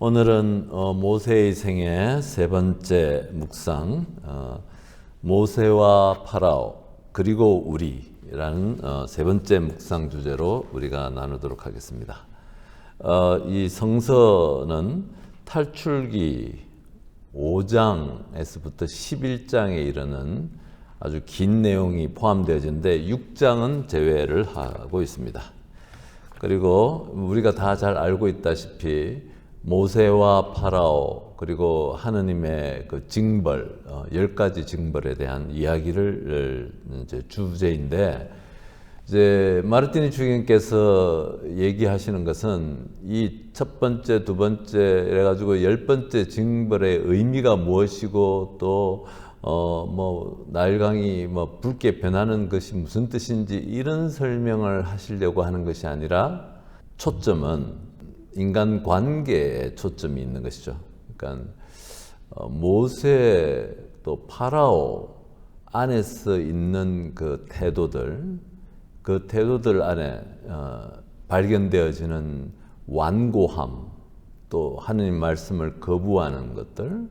오늘은 모세의 생애 세 번째 묵상, 모세와 파라오 그리고 우리라는 세 번째 묵상 주제로 우리가 나누도록 하겠습니다. 이 성서는 탈출기 5장에서부터 11장에 이르는 아주 긴 내용이 포함되어지는데 6장은 제외를 하고 있습니다. 그리고 우리가 다 잘 알고 있다시피 모세와 파라오 그리고 하느님의 그 징벌, 10가지 징벌에 대한 이야기를 이제 주제인데, 이제 마르티니 주교님께서 얘기하시는 것은 이 첫 번째, 두 번째 이래가지고 10번째 징벌의 의미가 무엇이고 또 나일강이 붉게 변하는 것이 무슨 뜻인지 이런 설명을 하시려고 하는 것이 아니라 초점은 인간 관계에 초점이 있는 것이죠. 그러니까 모세 또 파라오 안에서 있는 그 태도들 안에 발견되어지는 완고함, 또 하느님 말씀을 거부하는 것들,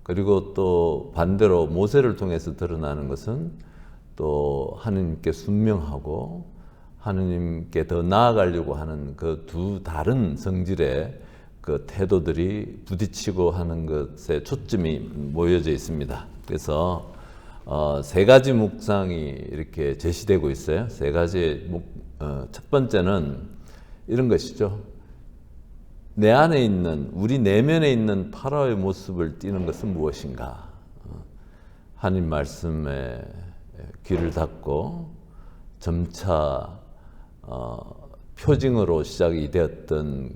그리고 또 반대로 모세를 통해서 드러나는 것은 또 하느님께 순명하고 하느님께 더 나아가려고 하는 그 두 다른 성질의 그 태도들이 부딪히고 하는 것에 초점이 모여져 있습니다. 그래서 세 가지 묵상이 이렇게 제시되고 있어요. 세 가지 첫 번째는 이런 것이죠. 내 안에 있는, 우리 내면에 있는 파라오의 모습을 띠는 것은 무엇인가? 하나님 말씀에 귀를 닫고 점차 표징으로 시작이 되었던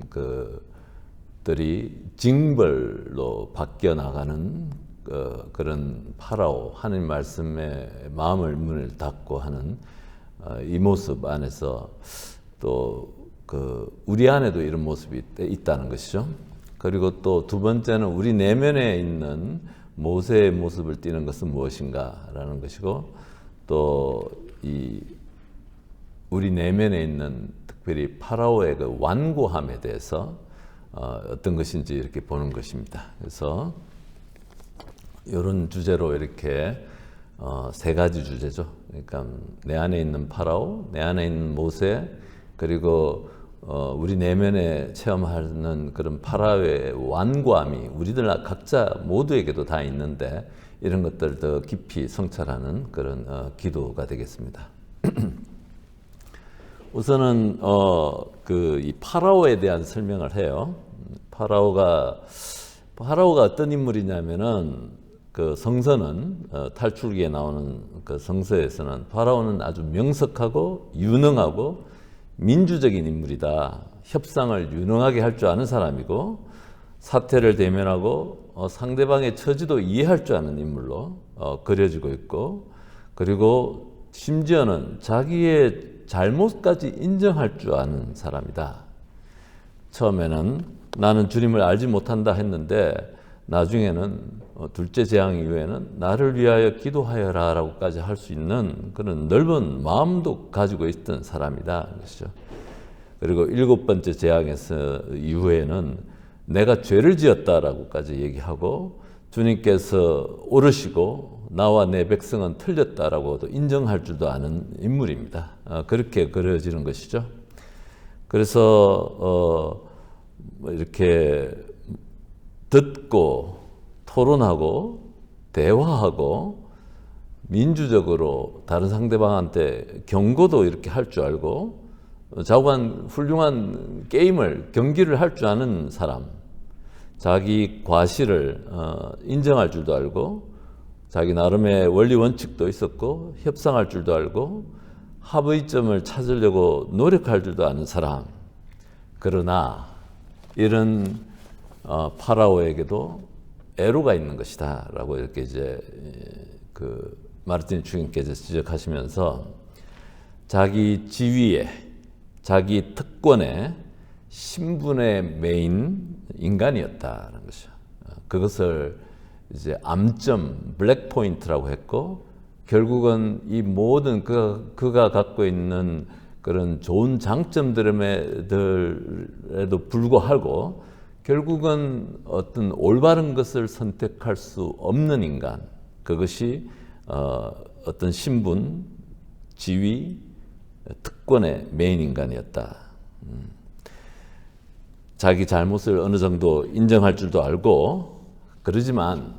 그들이 징벌로 바뀌어 나가는 그런 파라오, 하나님 말씀에 문을 닫고 하는 이 모습 안에서 또 우리 안에도 이런 모습이 있다는 것이죠. 그리고 또 두 번째는 우리 내면에 있는 모세의 모습을 띠는 것은 무엇인가라는 것이고, 또 우리 내면에 있는 특별히 파라오의 그 완고함에 대해서 어떤 것인지 이렇게 보는 것입니다. 그래서 이런 주제로 이렇게 세 가지 주제죠. 그러니까 내 안에 있는 파라오, 내 안에 있는 모세, 그리고 우리 내면에 체험하는 그런 파라오의 완고함이 우리들 각자 모두에게도 다 있는데, 이런 것들을 더 깊이 성찰하는 그런 기도가 되겠습니다. 우선은 이 파라오에 대한 설명을 해요. 파라오가 어떤 인물이냐면은 그 성서는 탈출기에 나오는 그 성서에서는 파라오는 아주 명석하고 유능하고 민주적인 인물이다. 협상을 유능하게 할 줄 아는 사람이고, 사태를 대면하고 상대방의 처지도 이해할 줄 아는 인물로 그려지고 있고, 그리고 심지어는 자기의 잘못까지 인정할 줄 아는 사람이다. 처음에는 나는 주님을 알지 못한다 했는데, 나중에는 둘째 재앙 이후에는 나를 위하여 기도하여라 라고까지 할 수 있는 그런 넓은 마음도 가지고 있던 사람이다. 그렇죠? 그리고 일곱 번째 재앙에서 이후에는 내가 죄를 지었다라고까지 얘기하고, 주님께서 옳으시고 나와 내 백성은 틀렸다라고도 인정할 줄도 아는 인물입니다. 그렇게 그려지는 것이죠. 그래서 이렇게 듣고 토론하고 대화하고 민주적으로 다른 상대방한테 경고도 이렇게 할 줄 알고, 훌륭한 경기를 할 줄 아는 사람, 자기 과실을 인정할 줄도 알고, 자기 나름의 원리 원칙도 있었고 협상할 줄도 알고 합의점을 찾으려고 노력할 줄도 아는 사람. 그러나 이런 파라오에게도 애로가 있는 것이다 라고 이렇게 이제 마르티니 주교님께서 지적하시면서 자기 지위에, 자기 특권에 신분에 매인 인간이었다는 것이죠. 그것을 이제 암점, 블랙 포인트라고 했고, 결국은 이 모든 그가 갖고 있는 그런 좋은 장점들에도 불구하고 결국은 어떤 올바른 것을 선택할 수 없는 인간, 그것이 어떤 신분, 지위, 특권의 메인 인간이었다. 자기 잘못을 어느 정도 인정할 줄도 알고, 그러지만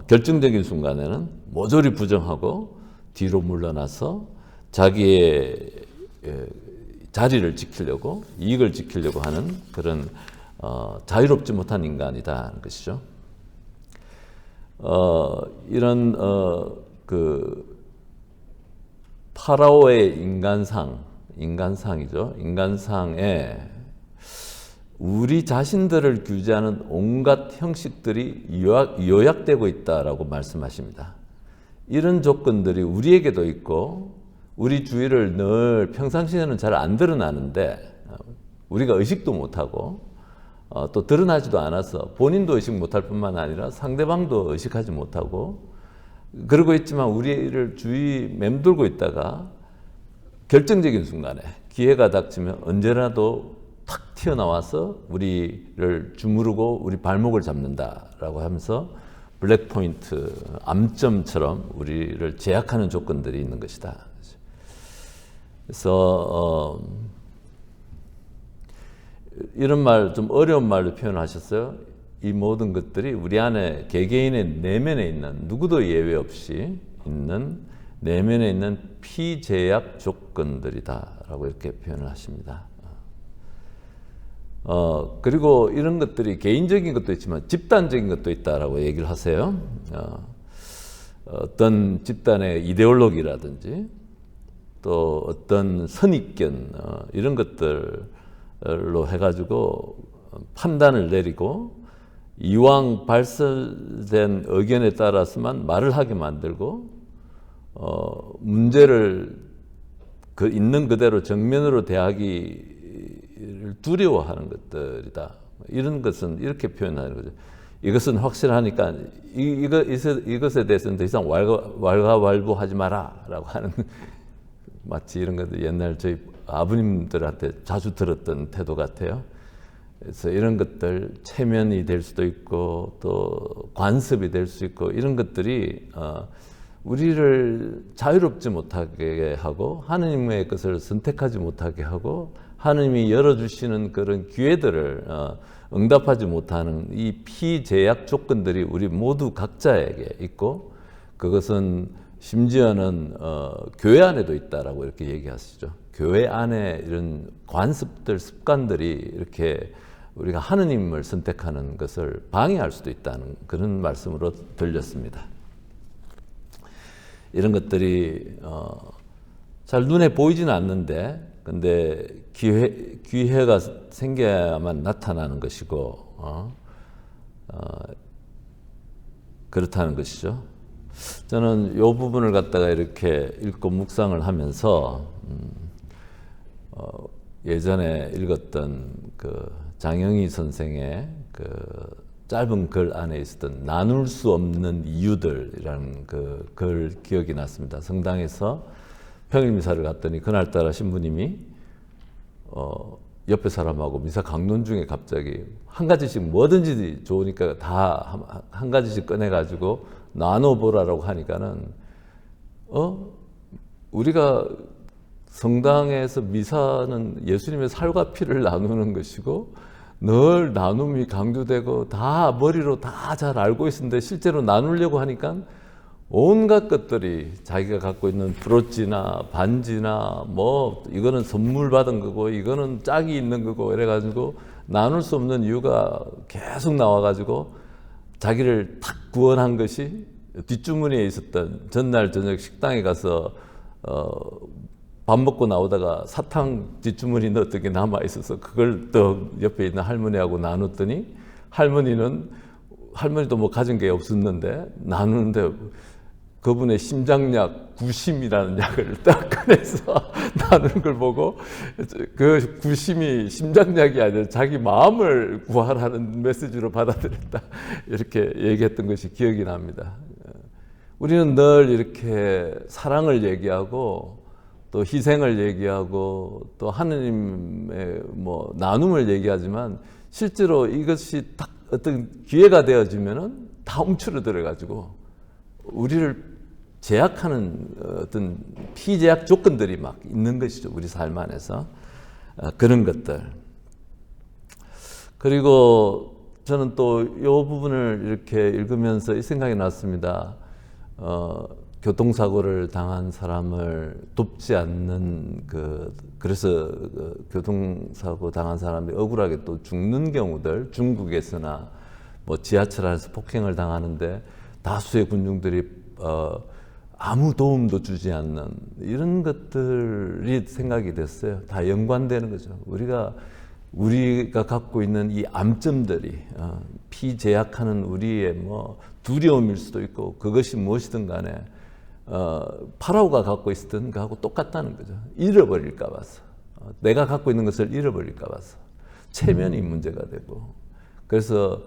결정적인 순간에는 모조리 부정하고 뒤로 물러나서 자기의 자리를 지키려고, 이익을 지키려고 하는 그런 자유롭지 못한 인간이다는 것이죠. 이런 그 파라오의 인간상이죠. 인간상에 우리 자신들을 규제하는 온갖 형식들이 요약되고 있다라고 말씀하십니다. 이런 조건들이 우리에게도 있고, 우리 주위를 늘 평상시에는 잘 안 드러나는데 우리가 의식도 못하고 또 드러나지도 않아서 본인도 의식 못할 뿐만 아니라 상대방도 의식하지 못하고 그러고 있지만 우리를 주위 맴돌고 있다가 결정적인 순간에 기회가 닥치면 언제라도 탁 튀어나와서 우리를 주무르고 우리 발목을 잡는다라고 하면서 블랙포인트, 암점처럼 우리를 제약하는 조건들이 있는 것이다. 그래서 이런 말, 좀 어려운 말로 표현하셨어요. 이 모든 것들이 우리 안에 개개인의 내면에 있는, 누구도 예외 없이 있는 내면에 있는 피제약 조건들이다라고 이렇게 표현을 하십니다. 그리고 이런 것들이 개인적인 것도 있지만 집단적인 것도 있다라고 얘기를 하세요. 어떤 집단의 이데올로기라든지 또 어떤 선입견 이런 것들로 해가지고 판단을 내리고 이왕 발설된 의견에 따라서만 말을 하게 만들고 문제를 그 있는 그대로 정면으로 대하기를 두려워하는 것들이다. 이런 것은 이렇게 표현하는 거죠. 이것은 확실하니까 이것에 대해서는 더 이상 왈가왈부하지 마라 라고 하는 마치 이런 것들 옛날 저희 아버님들한테 자주 들었던 태도 같아요. 그래서 이런 것들 체면이 될 수도 있고 또 관습이 될 수 있고 이런 것들이 우리를 자유롭지 못하게 하고 하느님의 것을 선택하지 못하게 하고 하느님이 열어주시는 그런 기회들을 응답하지 못하는 이 피제약 조건들이 우리 모두 각자에게 있고 그것은 심지어는 교회 안에도 있다라고 이렇게 얘기하시죠. 교회 안에 이런 관습들, 습관들이 이렇게 우리가 하느님을 선택하는 것을 방해할 수도 있다는 그런 말씀으로 들렸습니다. 이런 것들이 잘 눈에 보이지는 않는데 근데 기회가 생겨야만 나타나는 것이고 그렇다는 것이죠. 저는 이 부분을 갖다가 이렇게 읽고 묵상을 하면서 예전에 읽었던 그 장영희 선생의 그 짧은 글 안에 있었던 나눌 수 없는 이유들이라는 그 글 기억이 났습니다. 성당에서 평일 미사를 갔더니 그날따라 신부님이 옆에 사람하고 미사 강론 중에 갑자기 한 가지씩 뭐든지 좋으니까 다 한 가지씩 꺼내가지고 나눠보라라고 하니까는 우리가 성당에서 미사는 예수님의 살과 피를 나누는 것이고 늘 나눔이 강조되고 다 머리로 다 잘 알고 있었는데 실제로 나누려고 하니까 온갖 것들이 자기가 갖고 있는 브로치나 반지나 뭐 이거는 선물 받은 거고 이거는 짝이 있는 거고 이래가지고 나눌 수 없는 이유가 계속 나와가지고 자기를 탁 구원한 것이 뒷주머니에 있었던 전날 저녁 식당에 가서 밥 먹고 나오다가 사탕 뒷주머니 넣었던 게 남아있어서 그걸 또 옆에 있는 할머니하고 나눴더니 할머니도 뭐 가진 게 없었는데 나누는데 그분의 심장약 구심이라는 약을 딱 꺼내서 나누는 걸 보고 그 구심이 심장약이 아니라 자기 마음을 구하라는 메시지로 받아들였다 이렇게 얘기했던 것이 기억이 납니다. 우리는 늘 이렇게 사랑을 얘기하고 또 희생을 얘기하고 또 하느님의 뭐 나눔을 얘기하지만 실제로 이것이 딱 어떤 기회가 되어지면은 다 움츠러들어 가지고 우리를 제약하는 어떤 피제약 조건들이 막 있는 것이죠. 우리 삶 안에서. 그런 것들. 그리고 저는 또 이 부분을 이렇게 읽으면서 이 생각이 났습니다. 교통사고를 당한 사람을 돕지 않는 그래서 교통사고 당한 사람이 억울하게 또 죽는 경우들, 중국에서나 뭐 지하철 안에서 폭행을 당하는데 다수의 군중들이 아무 도움도 주지 않는 이런 것들이 생각이 됐어요. 다 연관되는 거죠. 우리가 갖고 있는 이 암점들이 피제약하는 우리의 뭐 두려움일 수도 있고 그것이 무엇이든 간에 파라오가 갖고 있었던 거하고 똑같다는 거죠. 잃어버릴까 봐서. 내가 갖고 있는 것을 잃어버릴까 봐서. 체면이 문제가 되고. 그래서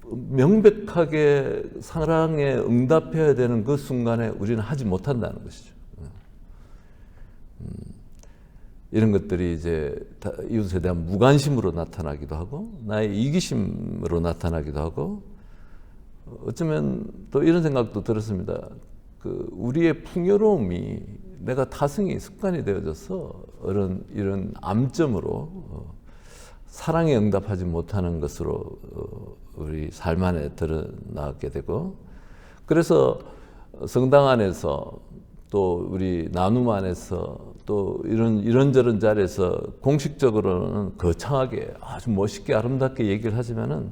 명백하게 사랑에 응답해야 되는 그 순간에 우리는 하지 못한다는 것이죠. 이런 것들이 이제 이웃에 대한 무관심으로 나타나기도 하고 나의 이기심으로 나타나기도 하고 어쩌면 또 이런 생각도 들었습니다. 우리의 풍요로움이 내가 타성이 습관이 되어져서 이런 암점으로 사랑에 응답하지 못하는 것으로 우리 삶 안에 드러나게 되고 그래서 성당 안에서 또 우리 나눔 안에서 또 이런저런 자리에서 공식적으로는 거창하게 아주 멋있게 아름답게 얘기를 하지만은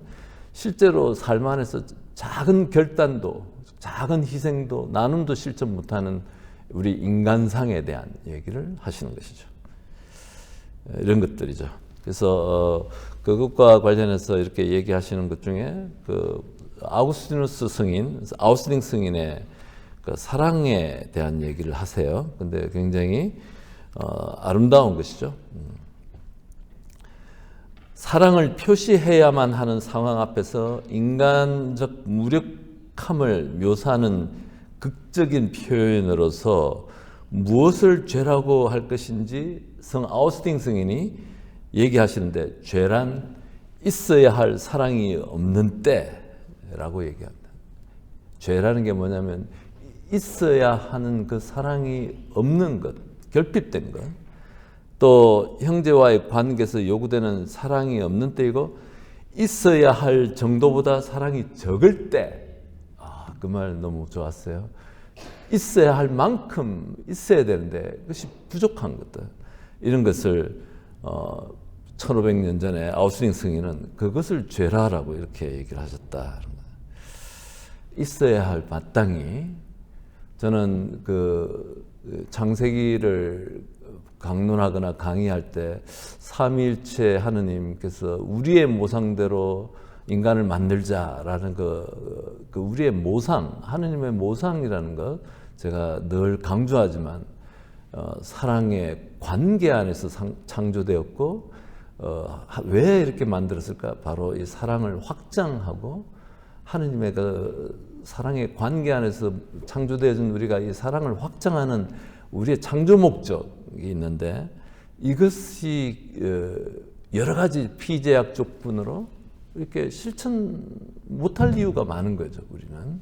실제로 삶 안에서 작은 결단도 작은 희생도 나눔도 실천 못하는 우리 인간상에 대한 얘기를 하시는 것이죠. 이런 것들이죠. 그래서 그것과 관련해서 이렇게 얘기하시는 것 중에 아우구스티누스 성인, 아우스팅 성인의 사랑에 대한 얘기를 하세요. 근데 굉장히 아름다운 것이죠. 사랑을 표시해야만 하는 상황 앞에서 인간적 무력함을 묘사하는 극적인 표현으로서 무엇을 죄라고 할 것인지 성 아우스팅 성인이 얘기하시는데 죄란 있어야 할 사랑이 없는 때라고 얘기합니다. 죄라는 게 뭐냐면 있어야 하는 그 사랑이 없는 것, 결핍된 것, 또 형제와의 관계에서 요구되는 사랑이 없는 때이고 있어야 할 정도보다 사랑이 적을 때, 그 말 너무 좋았어요. 있어야 할 만큼 있어야 되는데 그것이 부족한 것들, 이런 것을 1500년 전에 아우스팅 성인은 그것을 죄라라고 이렇게 얘기를 하셨다. 있어야 할 마땅히. 저는 창세기를 강론하거나 강의할 때 삼위일체 하느님께서 우리의 모상대로 인간을 만들자라는 우리의 모상, 하느님의 모상이라는 것 제가 늘 강조하지만 사랑의 관계 안에서 창조되었고 왜 이렇게 만들었을까? 바로 이 사랑을 확장하고 하느님의 사랑의 관계 안에서 창조되어진 우리가 이 사랑을 확장하는 우리의 창조 목적이 있는데 이것이 여러 가지 피제약 조건으로 이렇게 실천 못할 이유가 많은 거죠. 우리는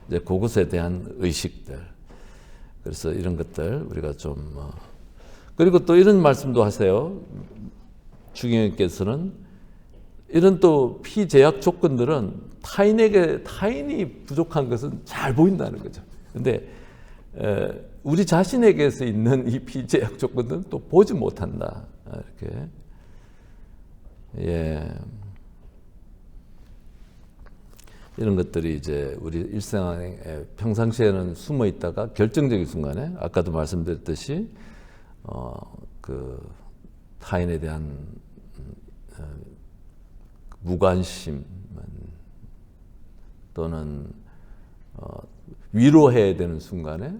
이제 그것에 대한 의식들. 그래서 이런 것들 우리가 좀 그리고 또 이런 말씀도 하세요. 주경님께서는 이런 또 피제약 조건들은 타인이 부족한 것은 잘 보인다는 거죠. 근데 우리 자신에게서 있는 이 피제약 조건들은 또 보지 못한다. 이렇게. 예. 이런 것들이 이제 우리 일상에 평상시에는 숨어 있다가 결정적인 순간에 아까도 말씀드렸듯이 타인에 대한 무관심 또는 위로해야 되는 순간에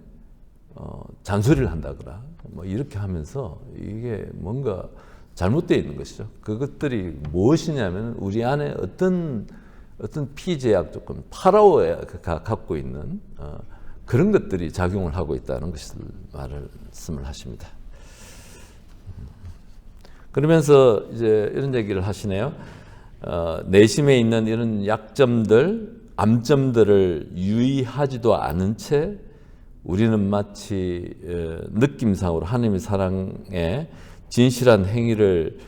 잔소리를 한다거나 뭐 이렇게 하면서 이게 뭔가 잘못되어 있는 것이죠. 그것들이 무엇이냐면 우리 안에 어떤 피제약 조건, 파라오가 갖고 있는 그런 것들이 작용을 하고 있다는 것을 말씀을 하십니다. 그러면서 이제 이런 얘기를 하시네요. 내심에 있는 이런 약점들, 암점들을 유의하지도 않은 채 우리는 마치 느낌상으로 하나님의 사랑에 진실한 행위를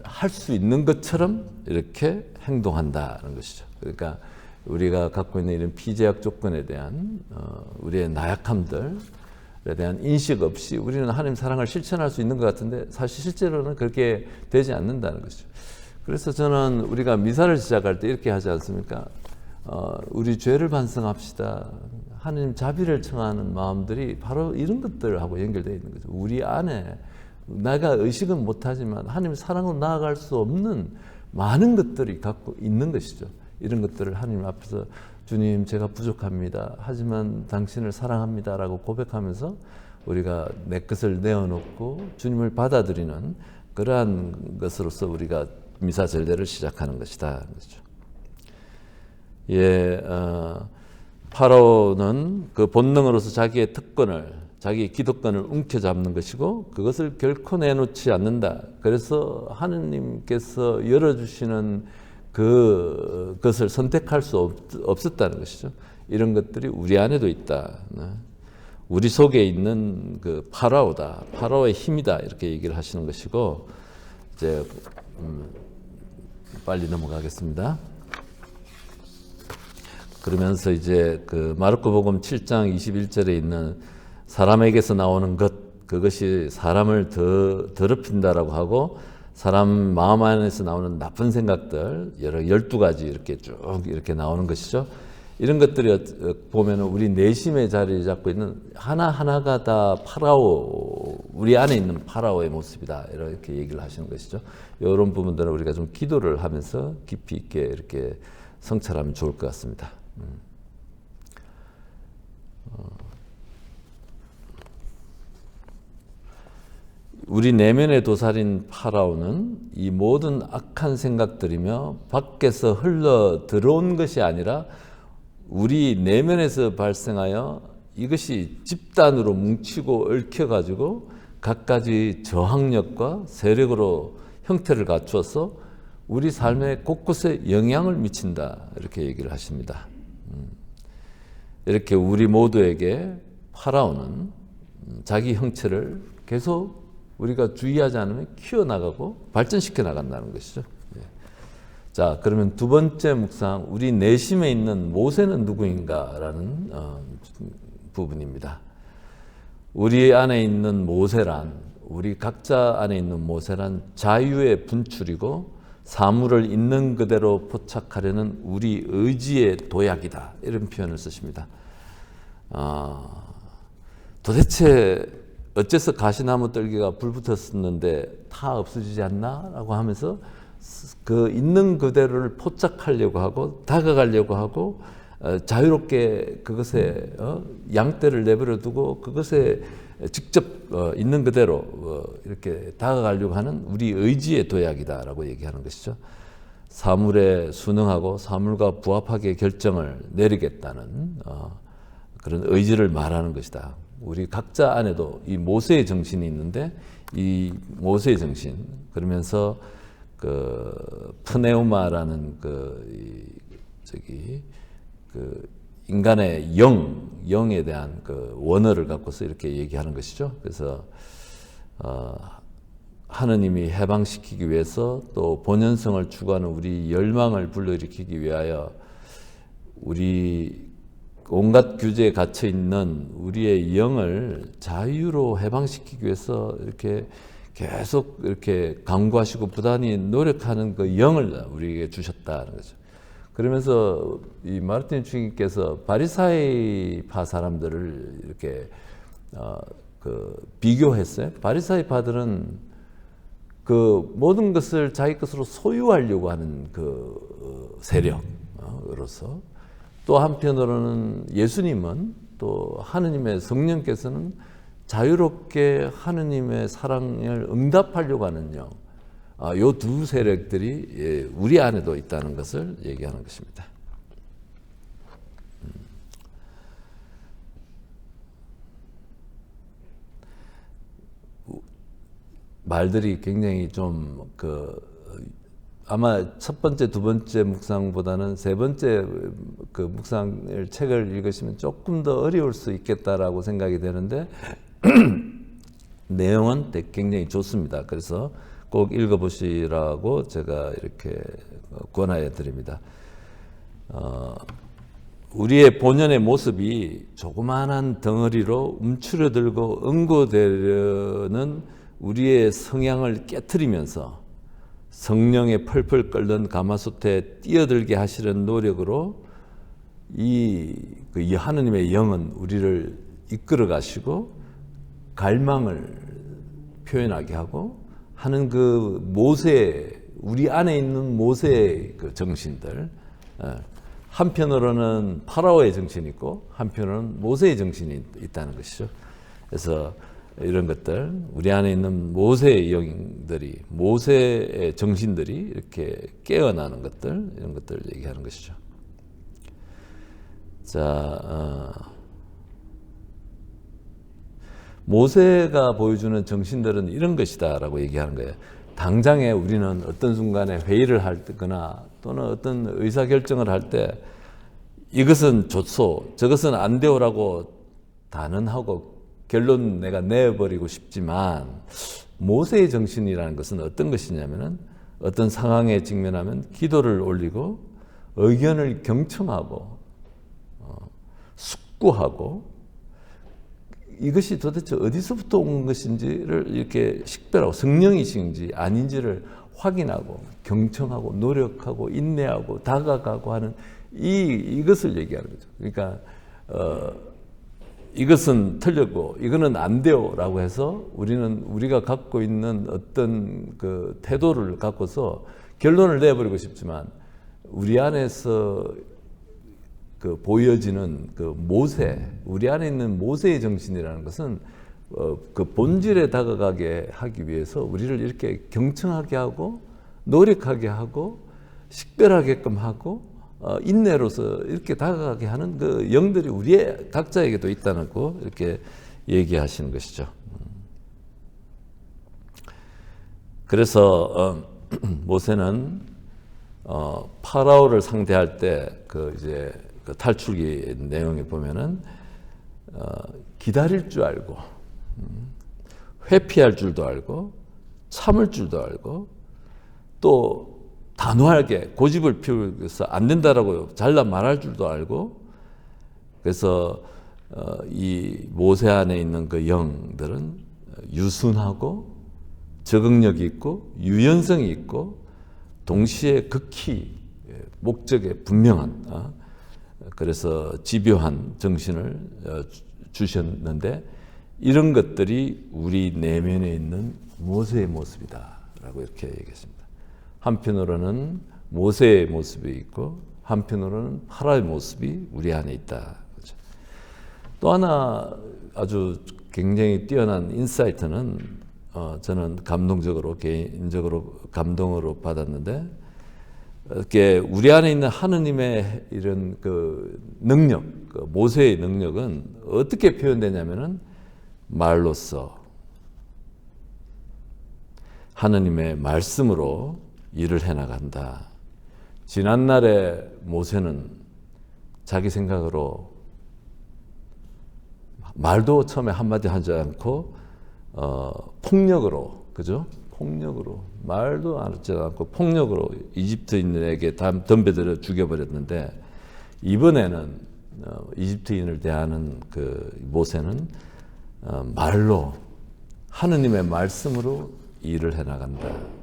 할 수 있는 것처럼 이렇게 행동한다는 것이죠. 그러니까 우리가 갖고 있는 이런 피제약 조건에 대한 우리의 나약함들에 대한 인식 없이 우리는 하나님 사랑을 실천할 수 있는 것 같은데 사실 실제로는 그렇게 되지 않는다는 것이죠. 그래서 저는 우리가 미사를 시작할 때 이렇게 하지 않습니까? 우리 죄를 반성합시다. 하나님 자비를 청하는 마음들이 바로 이런 것들하고 연결되어 있는 거죠. 우리 안에 내가 의식은 못하지만 하나님 사랑으로 나아갈 수 없는 많은 것들이 갖고 있는 것이죠. 이런 것들을 하나님 앞에서 주님 제가 부족합니다. 하지만 당신을 사랑합니다. 라고 고백하면서 우리가 내 것을 내어놓고 주님을 받아들이는 그러한 것으로서 우리가 미사 절대를 시작하는 것이다. 그렇죠. 예, 파라오는 그 본능으로서 자기의 특권을, 자기의 기득권을 움켜잡는 것이고 그것을 결코 내놓지 않는다. 그래서 하느님께서 열어주시는 그것을 선택할 수 없었다는 것이죠. 이런 것들이 우리 안에도 있다. 우리 속에 있는 그 파라오다. 파라오의 힘이다. 이렇게 얘기를 하시는 것이고 이제 빨리 넘어가겠습니다. 그러면서 이제 그 마르코복음 7장 21절에 있는 사람에게서 나오는 것, 그것이 사람을 더럽힌다라고 하고 사람 마음 안에서 나오는 나쁜 생각들 여러 12가지 이렇게 쭉 이렇게 나오는 것이죠. 이런 것들이 보면은 우리 내심의 자리를 잡고 있는 하나하나가 다 파라오, 우리 안에 있는 파라오의 모습이다. 이렇게 얘기를 하시는 것이죠. 이런 부분들은 우리가 좀 기도를 하면서 깊이 있게 이렇게 성찰하면 좋을 것 같습니다. 우리 내면의 도살인 파라오는 이 모든 악한 생각들이며 밖에서 흘러 들어온 것이 아니라 우리 내면에서 발생하여 이것이 집단으로 뭉치고 얽혀가지고 각가지 저항력과 세력으로 형태를 갖추어서 우리 삶의 곳곳에 영향을 미친다. 이렇게 얘기를 하십니다. 이렇게 우리 모두에게 파라오는 자기 형체를 계속 우리가 주의하지 않으면 키워나가고 발전시켜 나간다는 것이죠. 자, 그러면 두 번째 묵상, 우리 내심에 있는 모세는 누구인가라는 부분입니다. 우리 안에 있는 모세란, 우리 각자 안에 있는 모세란 자유의 분출이고 사물을 있는 그대로 포착하려는 우리 의지의 도약이다. 이런 표현을 쓰십니다. 도대체 어째서 가시나무 떨기가 불붙었었는데 다 없어지지 않나? 라고 하면서 그 있는 그대로를 포착하려고 하고 다가가려고 하고 자유롭게 그것에 양떼를 내버려 두고 그것에 직접 있는 그대로 이렇게 다가가려고 하는 우리 의지의 도약이다라고 얘기하는 것이죠. 사물에 순응하고 사물과 부합하게 결정을 내리겠다는 그런 의지를 말하는 것이다. 우리 각자 안에도 이 모세의 정신이 있는데 이 모세의 정신 그러면서 그 프네우마라는 그 인간의 영에 대한 그 원어를 갖고서 이렇게 얘기하는 것이죠. 그래서 하느님이 해방시키기 위해서 또 본연성을 추구하는 우리 열망을 불러일으키기 위하여 우리 온갖 규제에 갇혀 있는 우리의 영을 자유로 해방시키기 위해서 이렇게 계속 이렇게 강구하시고 부단히 노력하는 그 영을 우리에게 주셨다는 거죠. 그러면서 이 마르틴 주님께서 바리사이파 사람들을 이렇게 비교했어요. 바리사이파들은 그 모든 것을 자기 것으로 소유하려고 하는 그 세력으로서 또 한편으로는 예수님은 또 하느님의 성령께서는 자유롭게 하느님의 사랑을 응답하려고 하는 영, 이 두 세력들이 우리 안에도 있다는 것을 얘기하는 것입니다. 말들이 굉장히 좀 아마 첫 번째, 두 번째 묵상보다는 세 번째 그 묵상을 책을 읽으시면 조금 더 어려울 수 있겠다라고 생각이 되는데 내용은 굉장히 좋습니다. 그래서 꼭 읽어보시라고 제가 이렇게 권하여 드립니다. 우리의 본연의 모습이 조그마한 덩어리로 움츠러들고 응고되려는 우리의 성향을 깨트리면서 성령의 펄펄 끓는 가마솥에 뛰어들게 하시는 노력으로 이 하느님의 영은 우리를 이끌어 가시고 갈망을 표현하게 하고 하는 그 우리 안에 있는 모세의 그 정신들, 한편으로는 파라오의 정신이 있고 한편으로는 모세의 정신이 있다는 것이죠. 그래서 이런 것들, 우리 안에 있는 모세의 영들이, 모세의 정신들이 이렇게 깨어나는 것들, 이런 것들을 얘기하는 것이죠. 자, 모세가 보여주는 정신들은 이런 것이다라고 얘기하는 거예요. 당장에 우리는 어떤 순간에 회의를 할 때거나 또는 어떤 의사결정을 할 때 이것은 좋소, 저것은 안 되오라고 단언하고 결론 내가 내버리고 싶지만 모세의 정신이라는 것은 어떤 것이냐면은 어떤 상황에 직면하면 기도를 올리고 의견을 경청하고 숙고하고 이것이 도대체 어디서부터 온 것인지를 이렇게 식별하고 성령이신지 아닌지를 확인하고 경청하고 노력하고 인내하고 다가가고 하는 이것을 얘기하는 거죠. 그러니까 이것은 틀렸고 이거는 안 돼요라고 해서 우리가 갖고 있는 어떤 그 태도를 갖고서 결론을 내버리고 싶지만 우리 안에서 그 보여지는 그 우리 안에 있는 모세의 정신이라는 것은 그 본질에 다가가게 하기 위해서 우리를 이렇게 경청하게 하고 노력하게 하고 식별하게끔 하고 인내로서 이렇게 다가가게 하는 그 영들이 우리의 각자에게도 있다는 거 이렇게 얘기하시는 것이죠. 그래서 모세는 파라오를 상대할 때 이제 그 탈출기 내용에 보면은 기다릴 줄 알고 회피할 줄도 알고 참을 줄도 알고 또 단호하게 고집을 피우면서 안 된다라고 잘라 말할 줄도 알고 그래서 이 모세 안에 있는 그 영들은 유순하고 적응력이 있고 유연성이 있고 동시에 극히 목적에 분명한 그래서 집요한 정신을 주셨는데 이런 것들이 우리 내면에 있는 모세의 모습이다라고 이렇게 얘기했습니다. 한편으로는 모세의 모습이 있고 한편으로는 파라오의 모습이 우리 안에 있다. 그렇죠? 또 하나 아주 굉장히 뛰어난 인사이트는 저는 개인적으로 감동으로 받았는데 이렇게 우리 안에 있는 하느님의 이런 그 능력, 그 모세의 능력은 어떻게 표현되냐면은 말로써 하느님의 말씀으로 일을 해나간다. 지난날에 모세는 자기 생각으로 말도 처음에 한마디 하지 않고 폭력으로, 그죠? 폭력으로 말도 하지 않고 폭력으로 이집트인에게 덤벼들어 죽여버렸는데 이번에는 이집트인을 대하는 그 모세는 말로 하느님의 말씀으로 일을 해나간다.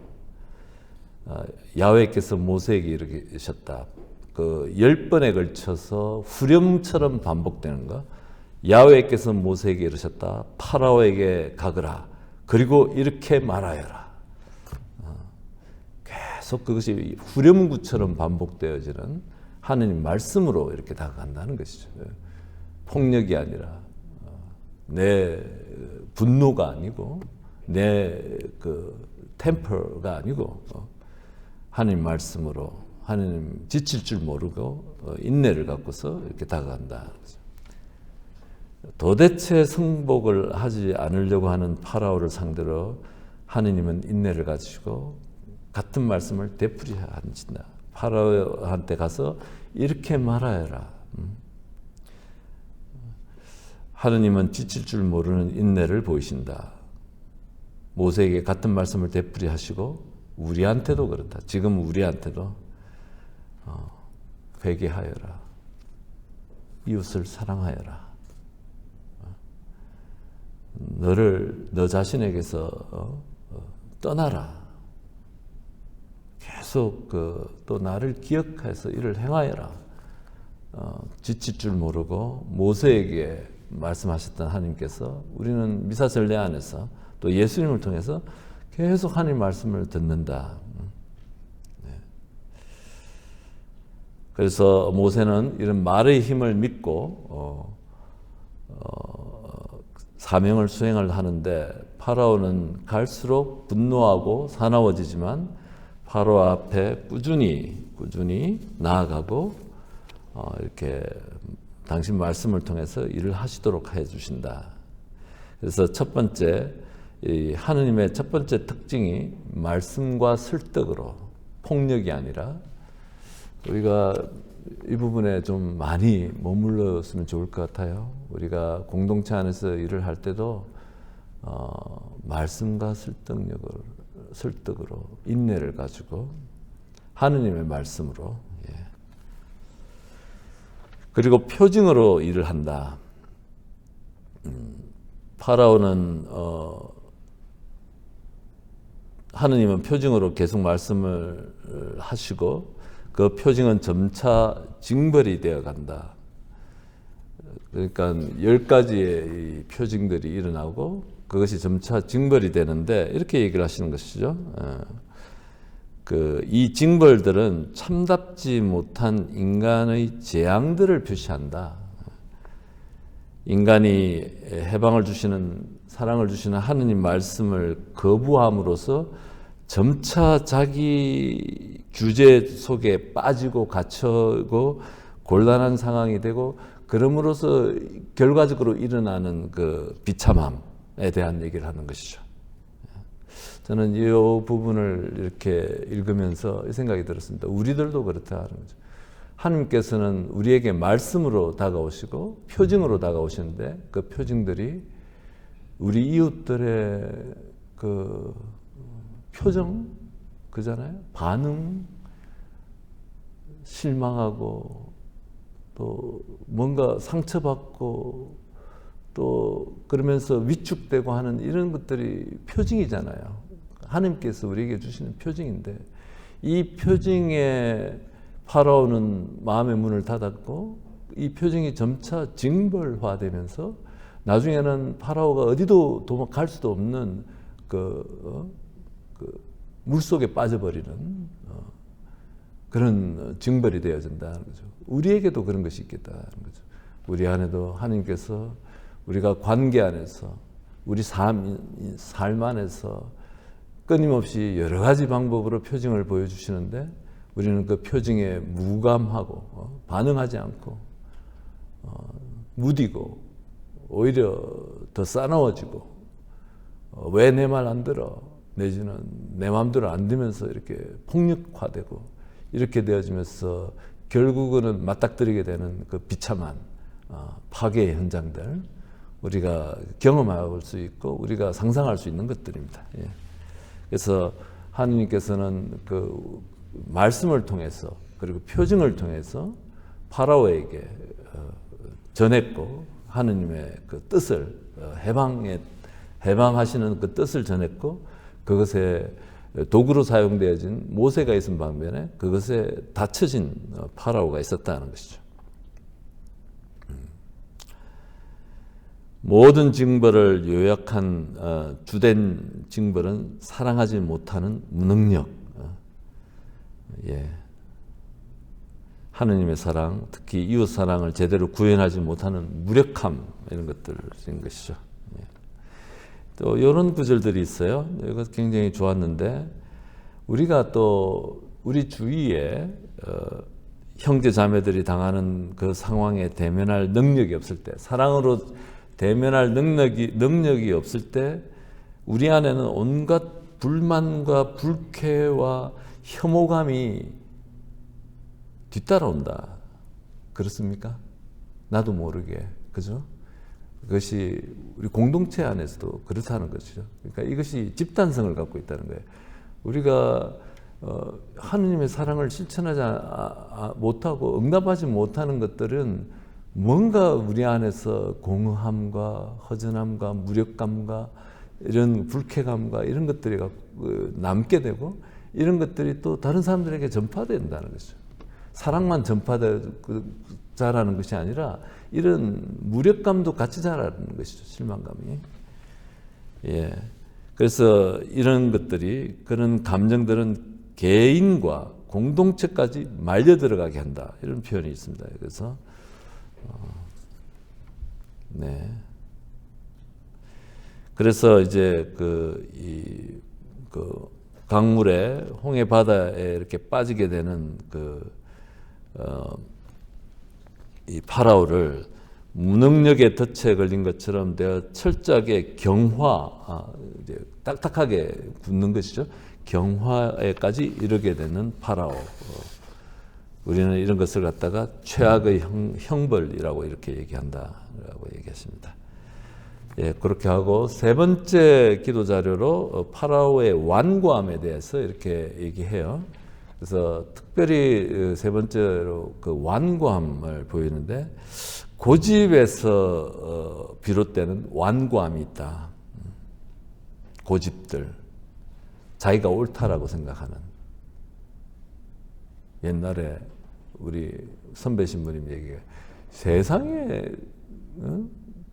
야훼께서 모세에게 이르셨다. 그 10번에 걸쳐서 후렴처럼 반복되는 거. 야훼께서 모세에게 이르셨다. 파라오에게 가거라. 그리고 이렇게 말하여라. 계속 그것이 후렴구처럼 반복되어지는 하느님 말씀으로 이렇게 다가간다는 것이죠. 폭력이 아니라 내 분노가 아니고 내 그 템퍼가 아니고 하느님 말씀으로 하느님 지칠 줄 모르고 인내를 갖고서 이렇게 다가간다. 도대체 승복을 하지 않으려고 하는 파라오를 상대로 하느님은 인내를 가지시고 같은 말씀을 되풀이하신다. 파라오한테 가서 이렇게 말하여라. 하느님은 지칠 줄 모르는 인내를 보이신다. 모세에게 같은 말씀을 되풀이하시고 우리한테도 그렇다. 지금 우리한테도 회개하여라. 이웃을 사랑하여라. 너 자신에게서 떠나라. 계속 또 나를 기억해서 이를 행하여라. 지칠 줄 모르고 모세에게 말씀하셨던 하나님께서 우리는 미사절례 안에서 또 예수님을 통해서 계속 하나님 말씀을 듣는다. 그래서 모세는 이런 말의 힘을 믿고 사명을 수행을 하는데 파라오는 갈수록 분노하고 사나워지지만 파라오 앞에 꾸준히 나아가고 이렇게 당신 말씀을 통해서 일을 하시도록 해주신다. 그래서 첫 번째 하느님의 첫 번째 특징이 말씀과 설득으로, 폭력이 아니라, 우리가 이 부분에 좀 많이 머물렀으면 좋을 것 같아요. 우리가 공동체 안에서 일을 할 때도 말씀과 설득으로 인내를 가지고 하느님의 말씀으로, 그리고 표징으로 일을 한다. 파라오는 하느님은 표징으로 계속 말씀을 하시고 그 표징은 점차 징벌이 되어 간다. 그러니까 10가지의 이 표징들이 일어나고 그것이 점차 징벌이 되는데 이렇게 얘기를 하시는 것이죠. 이 징벌들은 참답지 못한 인간의 재앙들을 표시한다. 인간이 해방을 주시는, 사랑을 주시는 하느님 말씀을 거부함으로써 점차 자기 규제 속에 빠지고 갇혀고 곤란한 상황이 되고, 그럼으로써 결과적으로 일어나는 그 비참함에 대한 얘기를 하는 것이죠. 저는 이 부분을 이렇게 읽으면서 이 생각이 들었습니다. 우리들도 그렇다는 거죠. 하나님께서는 우리에게 말씀으로 다가오시고 표징으로 다가오시는데 그 표징들이 우리 이웃들의 그 표정, 그잖아요. 반응, 실망하고 또 뭔가 상처받고 또 그러면서 위축되고 하는 이런 것들이 표징이잖아요. 하나님께서 우리에게 주시는 표징인데, 이 표징에 파라오는 마음의 문을 닫았고 이 표징이 점차 징벌화되면서 나중에는 파라오가 어디도 도망갈 수도 없는 그 물속에 빠져버리는 그런 징벌이 되어진다는 거죠. 우리에게도 그런 것이 있겠다는 거죠. 우리 안에도 하나님께서 우리가 관계 안에서, 우리 삶 안에서 끊임없이 여러 가지 방법으로 표징을 보여주시는데 우리는 그 표징에 무감하고 반응하지 않고 무디고 오히려 더 싸나워지고 왜 내 말 안 들어? 내지는 내 마음대로 안 되면서 이렇게 폭력화되고 이렇게 되어지면서 결국은 맞닥뜨리게 되는 그 비참한 파괴의 현장들, 우리가 경험할 수 있고 우리가 상상할 수 있는 것들입니다. 그래서 하느님께서는 그 말씀을 통해서 그리고 표징을 통해서 파라오에게 전했고 하느님의 그 뜻을 해방하시는 그 뜻을 전했고, 그것에 도구로 사용되어진 모세가 있은 반면에 그것에 닫혀진 파라오가 있었다는 것이죠. 모든 징벌을 요약한 주된 징벌은 사랑하지 못하는 무능력, 하느님의 사랑, 특히 이웃 사랑을 제대로 구현하지 못하는 무력함, 이런 것들인 것이죠. 또 이런 구절들이 있어요. 이것 굉장히 좋았는데, 우리가 또 우리 주위에 형제 자매들이 당하는 그 상황에 대면할 능력이 없을 때, 사랑으로 대면할 능력이 없을 때 우리 안에는 온갖 불만과 불쾌와 혐오감이 뒤따라온다. 그렇습니까? 나도 모르게. 그죠? 그것이 우리 공동체 안에서도 그렇다는 것이죠. 그러니까 이것이 집단성을 갖고 있다는 거예요. 우리가 하느님의 사랑을 실천하지 못하고 응답하지 못하는 것들은 뭔가 우리 안에서 공허함과 허전함과 무력감과 이런 불쾌감과 이런 것들이 남게 되고 이런 것들이 또 다른 사람들에게 전파된다는 것이죠. 사랑만 자라는 것이 아니라 이런 무력감도 같이 자라는 것이죠. 실망감이. 예. 그래서 이런 것들이, 그런 감정들은 개인과 공동체까지 말려 들어가게 한다. 이런 표현이 있습니다. 그래서 네. 그래서 이제 그 강물에, 홍해 바다에 이렇게 빠지게 되는 이 파라오를 무능력의 덫에 걸린 것처럼 내가 철저하게 이제 딱딱하게 굳는 것이죠. 경화에까지 이르게 되는 파라오. 우리는 이런 것을 갖다가 최악의 형벌이라고 이렇게 얘기한다라고 얘기했습니다. 예, 그렇게 하고 세 번째 기도 자료로 파라오의 완고함에 대해서 이렇게 얘기해요. 그래서 특별히 세 번째로 그 완고함을 보이는데, 고집에서 비롯되는 완고함이 있다. 고집들, 자기가 옳다라고 생각하는. 옛날에 우리 선배 신부님 얘기가, 세상에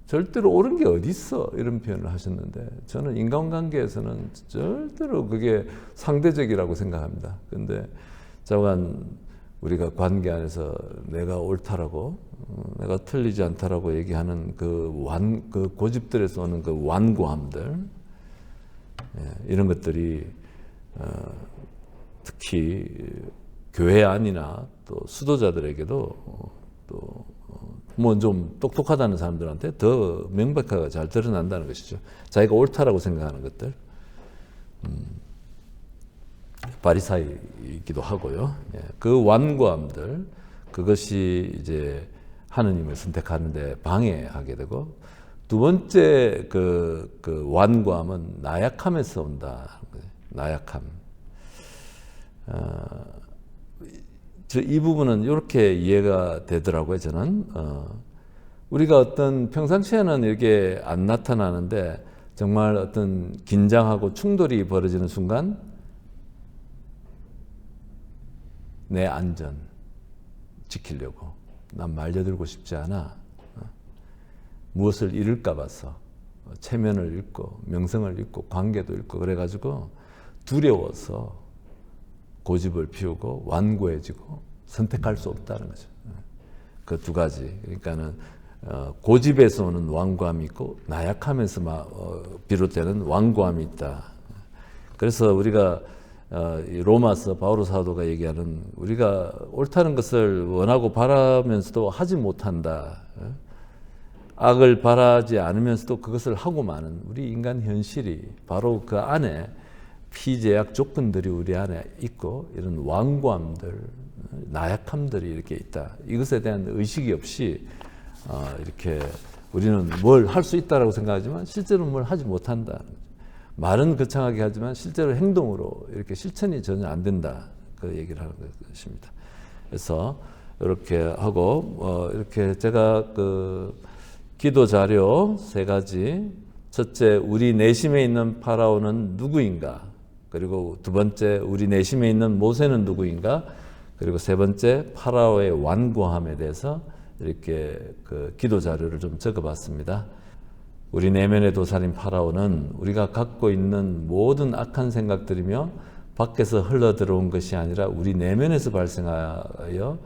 절대로 옳은 게 어디 있어, 이런 표현을 하셨는데, 저는 인간관계에서는 절대로 그게 상대적이라고 생각합니다. 근데 자관 우리가 관계 안에서 내가 옳다라고, 내가 틀리지 않다라고 얘기하는 그 고집들에서 오는 그 완고함들, 이런 것들이 특히 교회 안이나 또 수도자들에게도 또 뭐 좀 똑똑하다는 사람들한테 더 명백하게 잘 드러난다는 것이죠. 자기가 옳다라고 생각하는 것들. 바리사이이기도 하고요. 예, 그 완고함들, 그것이 이제 하느님을 선택하는데 방해하게 되고, 두 번째 그 완고함은 나약함에서 온다. 나약함. 이 부분은 이렇게 이해가 되더라고요, 저는. 우리가 어떤 평상시에는 이렇게 안 나타나는데, 정말 어떤 긴장하고 충돌이 벌어지는 순간, 내 안전 지키려고, 난 말려들고 싶지 않아. 무엇을 잃을까 봐서, 체면을 잃고, 명성을 잃고, 관계도 잃고, 그래가지고 두려워서 고집을 피우고 완고해지고 선택할 수 없다는 거죠. 그 두 가지. 그러니까는 고집에서 오는 완고함이 있고 나약함에서 비롯되는 완고함이 있다. 그래서 우리가 로마서 바오로 사도가 얘기하는, 우리가 옳다는 것을 원하고 바라면서도 하지 못한다. 악을 바라지 않으면서도 그것을 하고 마는 우리 인간 현실이 바로 그 안에 피제약 조건들이 우리 안에 있고, 이런 완고함들, 나약함들이 이렇게 있다. 이것에 대한 의식이 없이 이렇게 우리는 뭘 할 수 있다라고 생각하지만 실제로 뭘 하지 못한다. 말은 거창하게 하지만 실제로 행동으로 이렇게 실천이 전혀 안 된다. 그 얘기를 하는 것입니다. 그래서 이렇게 하고 이렇게 제가 그 기도 자료 세 가지. 첫째, 우리 내심에 있는 파라오는 누구인가? 그리고 두 번째, 우리 내심에 있는 모세는 누구인가? 그리고 세 번째, 파라오의 완고함에 대해서 이렇게 그 기도 자료를 좀 적어봤습니다. 우리 내면의 도살인 파라오는 우리가 갖고 있는 모든 악한 생각들이며 밖에서 흘러들어온 것이 아니라 우리 내면에서 발생하여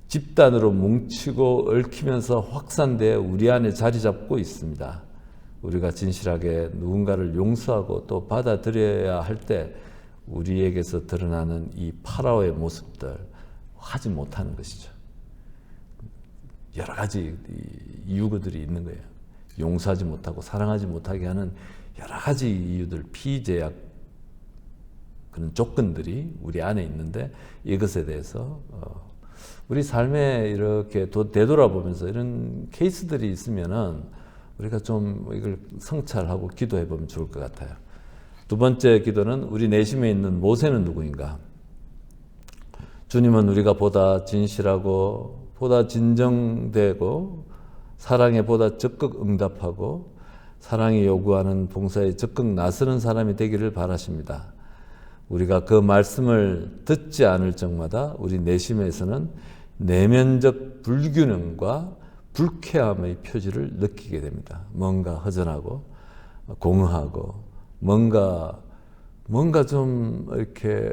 집단으로 뭉치고 얽히면서 확산되어 우리 안에 자리 잡고 있습니다. 우리가 진실하게 누군가를 용서하고 또 받아들여야 할 때 우리에게서 드러나는 이 파라오의 모습들, 하지 못하는 것이죠. 여러 가지 이유들이 있는 거예요. 용서하지 못하고 사랑하지 못하게 하는 여러 가지 이유들, 피제약 그런 조건들이 우리 안에 있는데 이것에 대해서 우리 삶에 이렇게 되돌아보면서 이런 케이스들이 있으면은 우리가 좀 이걸 성찰하고 기도해 보면 좋을 것 같아요. 두 번째 기도는 우리 내심에 있는 모세는 누구인가? 주님은 우리가 보다 진실하고 보다 진정되고 사랑에 보다 적극 응답하고 사랑이 요구하는 봉사에 적극 나서는 사람이 되기를 바라십니다. 우리가 그 말씀을 듣지 않을 적마다 우리 내심에서는 내면적 불균형과 불쾌함의 표지를 느끼게 됩니다. 뭔가 허전하고 공허하고 뭔가 좀 이렇게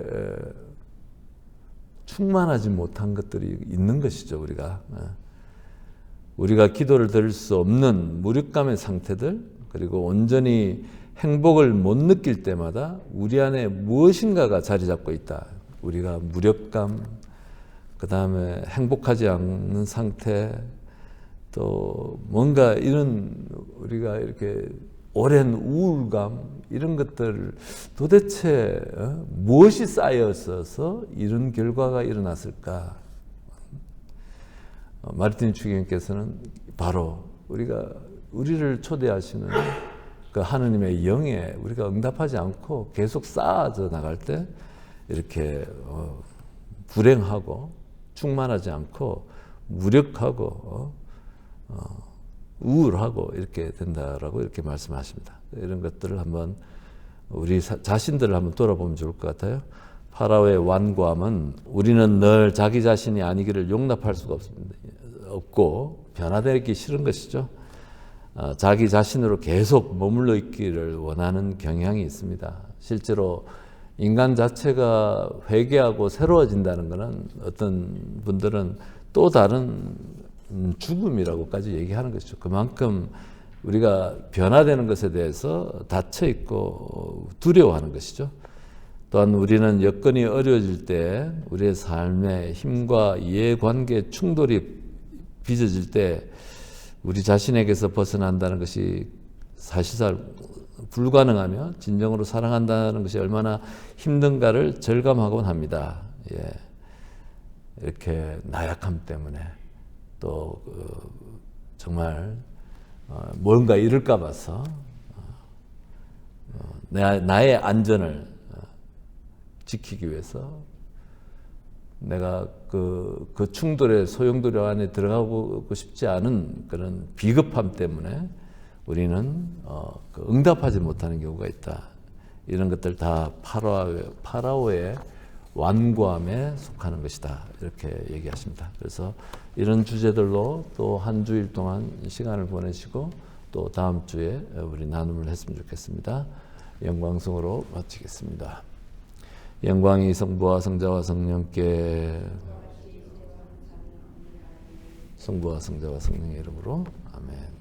충만하지 못한 것들이 있는 것이죠. 우리가 기도를 들을 수 없는 무력감의 상태들, 그리고 온전히 행복을 못 느낄 때마다 우리 안에 무엇인가가 자리 잡고 있다. 우리가 무력감, 그 다음에 행복하지 않는 상태, 또 뭔가 이런 우리가 이렇게 오랜 우울감, 이런 것들 도대체 무엇이 쌓여서 이런 결과가 일어났을까? 마르틴 추기경께서는 바로 우리를 초대하시는 그 하느님의 영에 우리가 응답하지 않고 계속 쌓아져 나갈 때 이렇게 불행하고 충만하지 않고 무력하고 우울하고 이렇게 된다라고 이렇게 말씀하십니다. 이런 것들을 한번 우리 자신들을 한번 돌아보면 좋을 것 같아요. 파라오의 완고함은 우리는 늘 자기 자신이 아니기를 용납할 수가 없고 변화되기 싫은 것이죠. 자기 자신으로 계속 머물러 있기를 원하는 경향이 있습니다. 실제로 인간 자체가 회개하고 새로워진다는 것은 어떤 분들은 또 다른 죽음이라고까지 얘기하는 것이죠. 그만큼 우리가 변화되는 것에 대해서 닫혀 있고 두려워하는 것이죠. 또한 우리는 여건이 어려워질 때 우리의 삶의 힘과 이해관계 충돌이 빚어질 때 우리 자신에게서 벗어난다는 것이 사실상 불가능하며 진정으로 사랑한다는 것이 얼마나 힘든가를 절감하곤 합니다. 이렇게 나약함 때문에 또 정말 뭔가 잃을까 봐서 나의 안전을 지키기 위해서 내가 그 충돌의 소용돌이 안에 들어가고 싶지 않은 그런 비겁함 때문에 우리는 응답하지 못하는 경우가 있다. 이런 것들 다 파라오의 완고함에 속하는 것이다. 이렇게 얘기하십니다. 그래서 이런 주제들로 또 한 주일 동안 시간을 보내시고 또 다음 주에 우리 나눔을 했으면 좋겠습니다. 영광성으로 마치겠습니다. 영광이 성부와 성자와 성령께 성부와 성자와 성령의 이름으로 아멘.